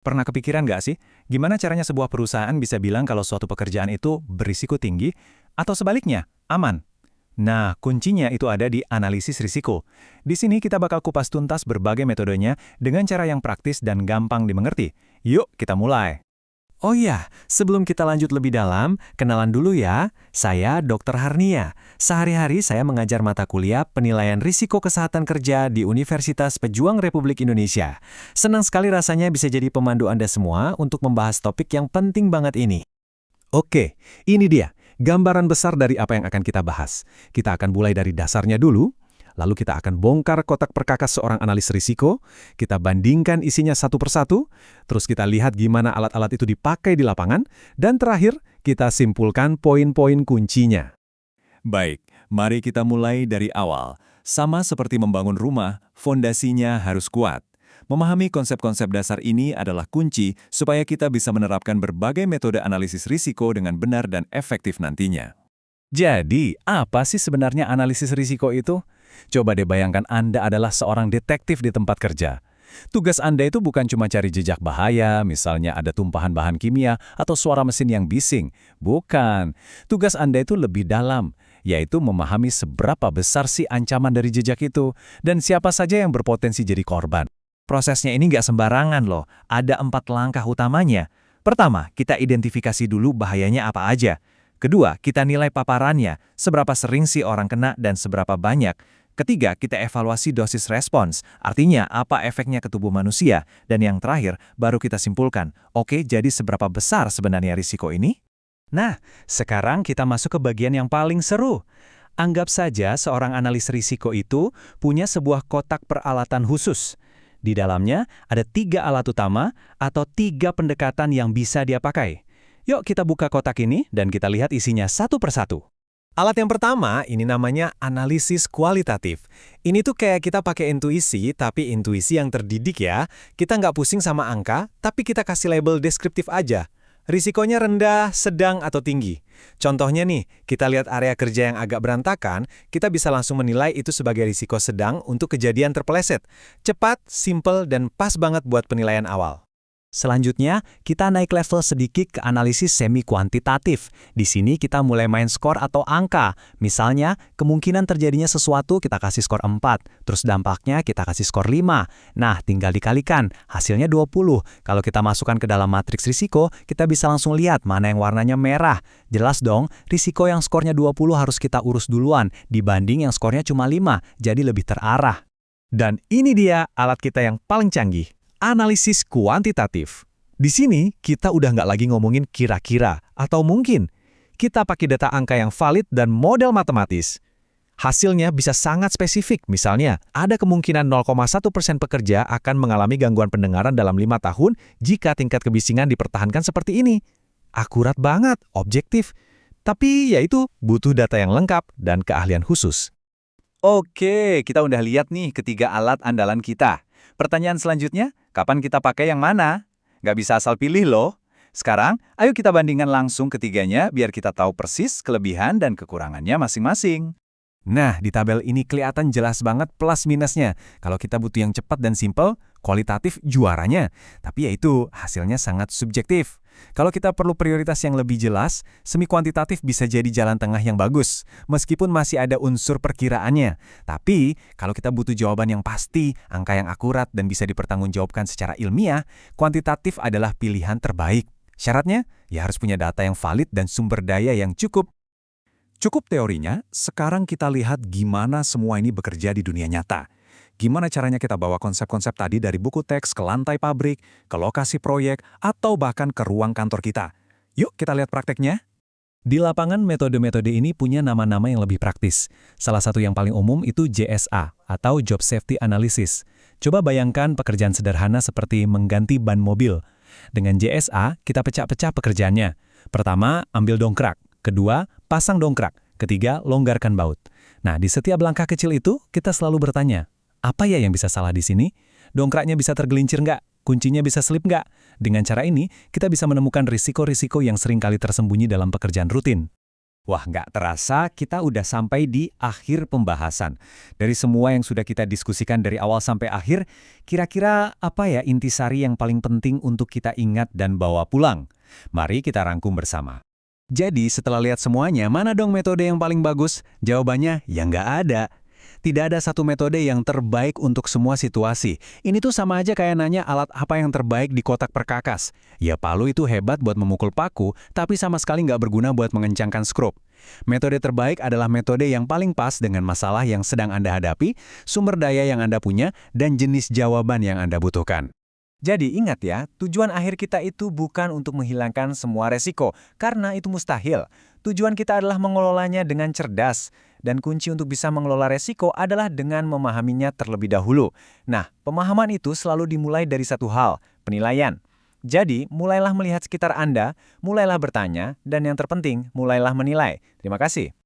Pernah kepikiran nggak sih, gimana caranya sebuah perusahaan bisa bilang kalau suatu pekerjaan itu berisiko tinggi, atau sebaliknya, aman? Nah, kuncinya itu ada di analisis risiko. Di sini kita bakal kupas tuntas berbagai metodenya dengan cara yang praktis dan gampang dimengerti. Yuk, kita mulai. Oh iya, sebelum kita lanjut lebih dalam, kenalan dulu ya. Saya Dr. Harnia. Sehari-hari saya mengajar mata kuliah penilaian risiko kesehatan kerja di Universitas Pejuang Republik Indonesia. Senang sekali rasanya bisa jadi pemandu Anda semua untuk membahas topik yang penting banget ini. Oke, ini dia, gambaran besar dari apa yang akan kita bahas. Kita akan mulai dari dasarnya dulu, lalu kita akan bongkar kotak perkakas seorang analis risiko, kita bandingkan isinya satu persatu, terus kita lihat gimana alat-alat itu dipakai di lapangan, dan terakhir, kita simpulkan poin-poin kuncinya. Baik, mari kita mulai dari awal. Sama seperti membangun rumah, fondasinya harus kuat. Memahami konsep-konsep dasar ini adalah kunci supaya kita bisa menerapkan berbagai metode analisis risiko dengan benar dan efektif nantinya. Jadi, apa sih sebenarnya analisis risiko itu? Coba deh bayangkan Anda adalah seorang detektif di tempat kerja. Tugas Anda itu bukan cuma cari jejak bahaya, misalnya ada tumpahan bahan kimia atau suara mesin yang bising. Bukan. Tugas Anda itu lebih dalam, yaitu memahami seberapa besar sih ancaman dari jejak itu dan siapa saja yang berpotensi jadi korban. Prosesnya ini nggak sembarangan loh, ada 4 langkah utamanya. Pertama, kita identifikasi dulu bahayanya apa aja. Kedua, kita nilai paparannya, seberapa sering sih orang kena dan seberapa banyak. Ketiga, kita evaluasi dosis respons, artinya apa efeknya ke tubuh manusia. Dan yang terakhir, baru kita simpulkan, oke, jadi seberapa besar sebenarnya risiko ini? Nah, sekarang kita masuk ke bagian yang paling seru. Anggap saja seorang analis risiko itu punya sebuah kotak peralatan khusus. Di dalamnya ada 3 alat utama atau 3 pendekatan yang bisa dia pakai. Yuk kita buka kotak ini dan kita lihat isinya satu persatu. Alat yang pertama, ini namanya analisis kualitatif. Ini tuh kayak kita pakai intuisi, tapi intuisi yang terdidik ya. Kita nggak pusing sama angka, tapi kita kasih label deskriptif aja. Risikonya rendah, sedang, atau tinggi. Contohnya nih, kita lihat area kerja yang agak berantakan, kita bisa langsung menilai itu sebagai risiko sedang untuk kejadian terpeleset. Cepat, simple, dan pas banget buat penilaian awal. Selanjutnya, kita naik level sedikit ke analisis semi-kuantitatif. Di sini kita mulai main skor atau angka. Misalnya, kemungkinan terjadinya sesuatu kita kasih skor 4, terus dampaknya kita kasih skor 5. Nah, tinggal dikalikan, hasilnya 20. Kalau kita masukkan ke dalam matriks risiko, kita bisa langsung lihat mana yang warnanya merah. Jelas dong, risiko yang skornya 20 harus kita urus duluan, dibanding yang skornya cuma 5, jadi lebih terarah. Dan ini dia alat kita yang paling canggih. Analisis kuantitatif. Di sini, kita udah nggak lagi ngomongin kira-kira atau mungkin. Kita pakai data angka yang valid dan model matematis. Hasilnya bisa sangat spesifik. Misalnya, ada kemungkinan 0,1% pekerja akan mengalami gangguan pendengaran dalam 5 tahun jika tingkat kebisingan dipertahankan seperti ini. Akurat banget, objektif. Tapi yaitu butuh data yang lengkap dan keahlian khusus. Oke, kita udah lihat nih ketiga alat andalan kita. Pertanyaan selanjutnya, kapan kita pakai yang mana? Nggak bisa asal pilih loh. Sekarang, ayo kita bandingkan langsung ketiganya biar kita tahu persis kelebihan dan kekurangannya masing-masing. Nah, di tabel ini kelihatan jelas banget plus minusnya. Kalau kita butuh yang cepat dan simple, kualitatif juaranya. Tapi ya itu, hasilnya sangat subjektif. Kalau kita perlu prioritas yang lebih jelas, semi kuantitatif bisa jadi jalan tengah yang bagus, meskipun masih ada unsur perkiraannya. Tapi, kalau kita butuh jawaban yang pasti, angka yang akurat dan bisa dipertanggungjawabkan secara ilmiah, kuantitatif adalah pilihan terbaik. Syaratnya, ya harus punya data yang valid dan sumber daya yang cukup. Cukup teorinya, sekarang kita lihat gimana semua ini bekerja di dunia nyata. Gimana caranya kita bawa konsep-konsep tadi dari buku teks ke lantai pabrik, ke lokasi proyek, atau bahkan ke ruang kantor kita. Yuk kita lihat prakteknya. Di lapangan, metode-metode ini punya nama-nama yang lebih praktis. Salah satu yang paling umum itu JSA, atau Job Safety Analysis. Coba bayangkan pekerjaan sederhana seperti mengganti ban mobil. Dengan JSA, kita pecah-pecah pekerjaannya. Pertama, ambil dongkrak. Kedua, pasang dongkrak. Ketiga, longgarkan baut. Nah, di setiap langkah kecil itu, kita selalu bertanya, apa ya yang bisa salah di sini? Dongkraknya bisa tergelincir nggak? Kuncinya bisa slip nggak? Dengan cara ini, kita bisa menemukan risiko-risiko yang seringkali tersembunyi dalam pekerjaan rutin. Wah, nggak terasa kita udah sampai di akhir pembahasan. Dari semua yang sudah kita diskusikan dari awal sampai akhir, kira-kira apa ya intisari yang paling penting untuk kita ingat dan bawa pulang? Mari kita rangkum bersama. Jadi setelah lihat semuanya, mana dong metode yang paling bagus? Jawabannya, ya nggak ada. Tidak ada satu metode yang terbaik untuk semua situasi. Ini tuh sama aja kayak nanya alat apa yang terbaik di kotak perkakas. Ya palu itu hebat buat memukul paku, tapi sama sekali nggak berguna buat mengencangkan skrup. Metode terbaik adalah metode yang paling pas dengan masalah yang sedang Anda hadapi, sumber daya yang Anda punya, dan jenis jawaban yang Anda butuhkan. Jadi ingat ya, tujuan akhir kita itu bukan untuk menghilangkan semua resiko, karena itu mustahil. Tujuan kita adalah mengelolanya dengan cerdas, dan kunci untuk bisa mengelola resiko adalah dengan memahaminya terlebih dahulu. Nah, pemahaman itu selalu dimulai dari satu hal, penilaian. Jadi, mulailah melihat sekitar Anda, mulailah bertanya, dan yang terpenting, mulailah menilai. Terima kasih.